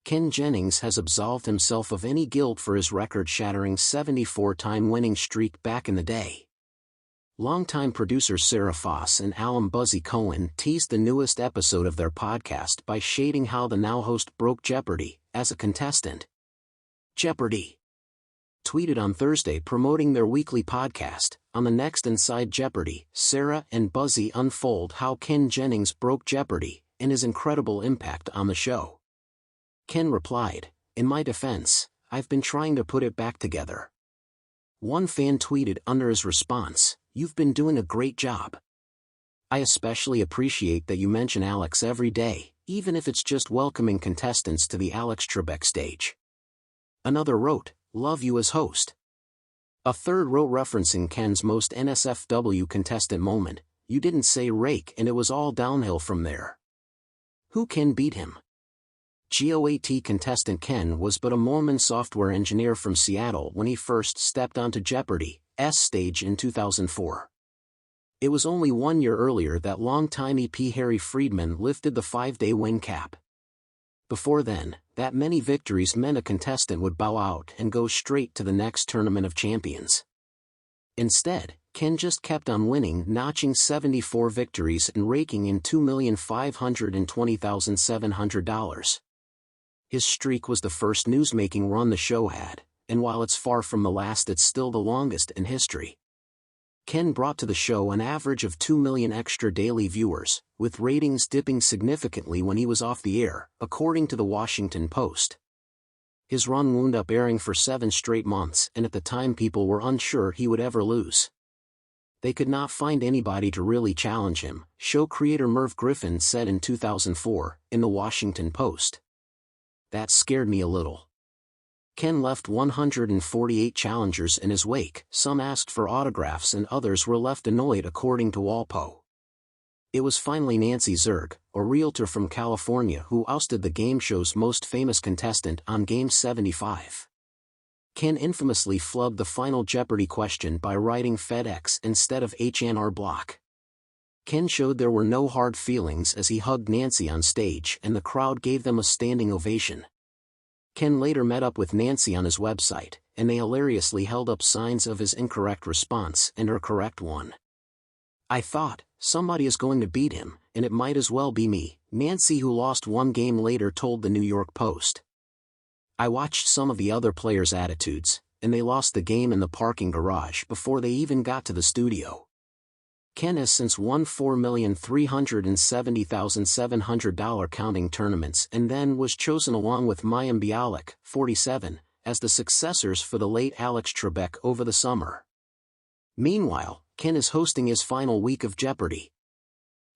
Ken Jennings has absolved himself of any guilt for his record-shattering 74-time winning streak back in the day. Longtime producers Sarah Foss and Alan Buzzy Cohen teased the newest episode of their podcast by shading how the now host broke Jeopardy as a contestant. Jeopardy! Tweeted on Thursday promoting their weekly podcast. On the next Inside Jeopardy, Sarah and Buzzy unfold how Ken Jennings broke Jeopardy and his incredible impact on the show. Ken replied, "In my defense, I've been trying to put it back together." One fan tweeted under his response, "You've been doing a great job. I especially appreciate that you mention Alex every day, even if it's just welcoming contestants to the Alex Trebek stage." Another wrote, "Love you as host." A third wrote referencing Ken's most NSFW contestant moment, "You didn't say rake and it was all downhill from there. Who can beat him?" GOAT contestant Ken was but a Mormon software engineer from Seattle when he first stepped onto Jeopardy's stage in 2004. It was only 1 year earlier that longtime EP Harry Friedman lifted the 5-day win cap. Before then, that many victories meant a contestant would bow out and go straight to the next Tournament of Champions. Instead, Ken just kept on winning, notching 74 victories and raking in $2,520,700. His streak was the first newsmaking run the show had, and while it's far from the last, it's still the longest in history. Ken brought to the show an average of 2 million extra daily viewers, with ratings dipping significantly when he was off the air, according to the Washington Post. His run wound up airing for 7 straight months, and at the time people were unsure he would ever lose. They could not find anybody to really challenge him, show creator Merv Griffin said in 2004, in the Washington Post. "That scared me a little." Ken left 148 challengers in his wake, some asked for autographs and others were left annoyed, according to Walpo. It was finally Nancy Zerg, a realtor from California, who ousted the game show's most famous contestant on Game 75. Ken infamously flubbed the final Jeopardy question by writing FedEx instead of HNR block. Ken showed there were no hard feelings as he hugged Nancy on stage and the crowd gave them a standing ovation. Ken later met up with Nancy on his website, and they hilariously held up signs of his incorrect response and her correct one. "I thought, somebody is going to beat him, and it might as well be me," Nancy, who lost 1 game later, told the New York Post. "I watched some of the other players' attitudes, and they lost the game in the parking garage before they even got to the studio." Ken has since won $4,370,700 counting tournaments and then was chosen along with mayim Bialik, 47, as the successors for the late Alex Trebek over the summer. Meanwhile, Ken is hosting his final week of Jeopardy.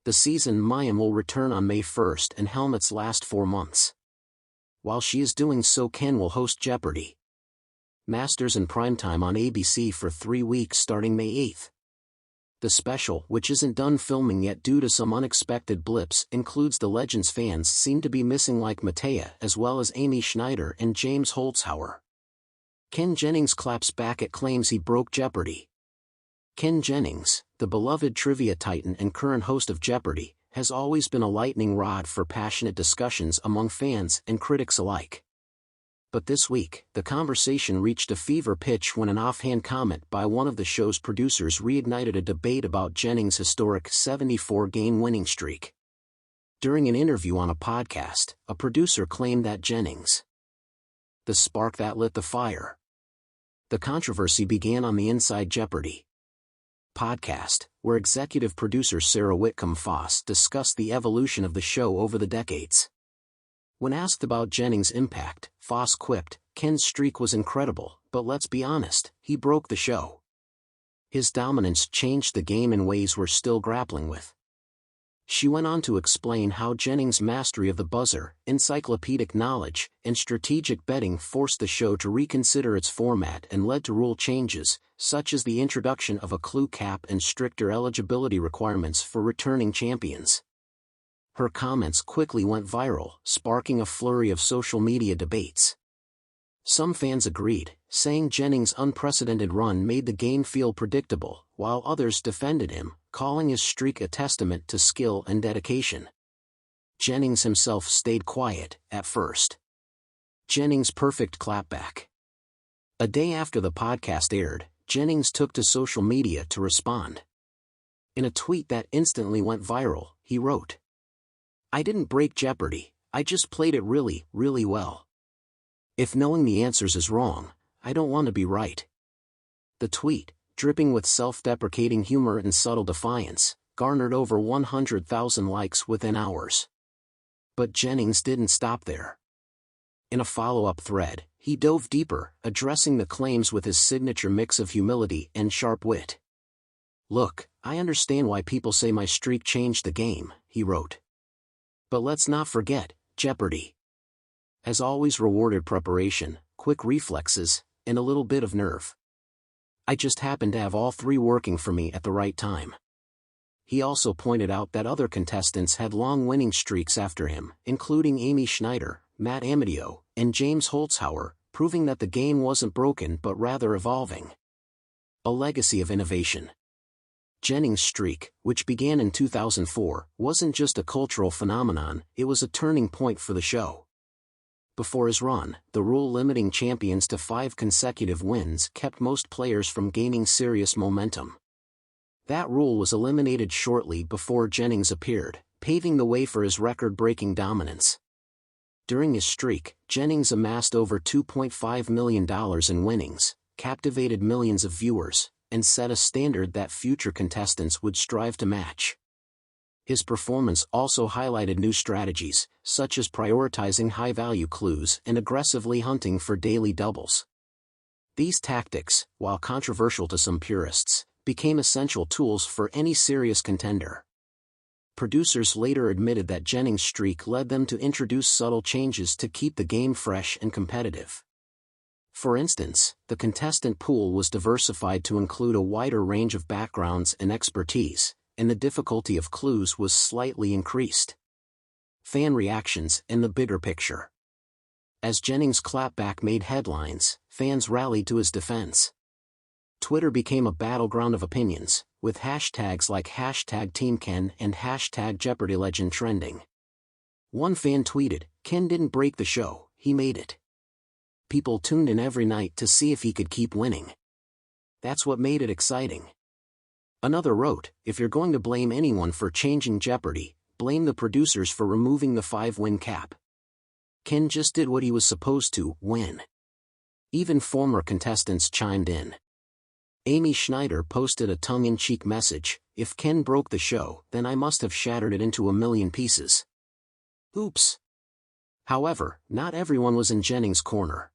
The season mayim will return on May 1st and Helmut's last 4 months. While she is doing so, Ken will host Jeopardy! Masters in primetime on ABC for 3 weeks starting May 8th. The special, which isn't done filming yet due to some unexpected blips, includes the Legends fans seem to be missing, like Matea, as well as Amy Schneider and James Holzhauer. Ken Jennings claps back at claims he broke Jeopardy! Ken Jennings, the beloved trivia titan and current host of Jeopardy, has always been a lightning rod for passionate discussions among fans and critics alike. But this week, the conversation reached a fever pitch when an offhand comment by one of the show's producers reignited a debate about Jennings' historic 74-game winning streak. During an interview on a podcast, a producer claimed that Jennings, the spark that lit the fire. The controversy began on the Inside Jeopardy! Podcast, where executive producer Sarah Whitcomb Foss discussed the evolution of the show over the decades. When asked about Jennings' impact, Foss quipped, "Ken's streak was incredible, but let's be honest, he broke the show. His dominance changed the game in ways we're still grappling with." She went on to explain how Jennings' mastery of the buzzer, encyclopedic knowledge, and strategic betting forced the show to reconsider its format and led to rule changes, such as the introduction of a clue cap and stricter eligibility requirements for returning champions. Her comments quickly went viral, sparking a flurry of social media debates. Some fans agreed, saying Jennings' unprecedented run made the game feel predictable, while others defended him, calling his streak a testament to skill and dedication. Jennings himself stayed quiet at first. Jennings' perfect clapback. A day after the podcast aired, Jennings took to social media to respond. In a tweet that instantly went viral, he wrote, "I didn't break Jeopardy, I just played it really, really well. If knowing the answers is wrong, I don't want to be right." The tweet, dripping with self-deprecating humor and subtle defiance, garnered over 100,000 likes within hours. But Jennings didn't stop there. In a follow-up thread, he dove deeper, addressing the claims with his signature mix of humility and sharp wit. "Look, I understand why people say my streak changed the game," he wrote. "But let's not forget, Jeopardy has always rewarded preparation, quick reflexes, and a little bit of nerve. I just happened to have all three working for me at the right time." He also pointed out that other contestants had long winning streaks after him, including Amy Schneider, Matt Amadio, and James Holzhauer, proving that the game wasn't broken but rather evolving. A legacy of innovation. Jennings' streak, which began in 2004, wasn't just a cultural phenomenon, it was a turning point for the show. Before his run, the rule limiting champions to 5 consecutive wins kept most players from gaining serious momentum. That rule was eliminated shortly before Jennings appeared, paving the way for his record-breaking dominance. During his streak, Jennings amassed over $2.5 million in winnings, captivated millions of viewers, and set a standard that future contestants would strive to match. His performance also highlighted new strategies, such as prioritizing high-value clues and aggressively hunting for daily doubles. These tactics, while controversial to some purists, became essential tools for any serious contender. Producers later admitted that Jennings' streak led them to introduce subtle changes to keep the game fresh and competitive. For instance, the contestant pool was diversified to include a wider range of backgrounds and expertise, and the difficulty of clues was slightly increased. Fan reactions and the bigger picture. As Jennings' clapback made headlines, fans rallied to his defense. Twitter became a battleground of opinions, with hashtags like #TeamKen and #JeopardyLegend trending. One fan tweeted, "Ken didn't break the show, he made it." People tuned in every night to see if he could keep winning. That's what made it exciting. Another wrote, "If you're going to blame anyone for changing Jeopardy, blame the producers for removing the 5-win cap. Ken just did what he was supposed to, win." Even former contestants chimed in. Amy Schneider posted a tongue-in-cheek message, "If Ken broke the show, then I must have shattered it into a million pieces. Oops." However, not everyone was in Jennings' corner.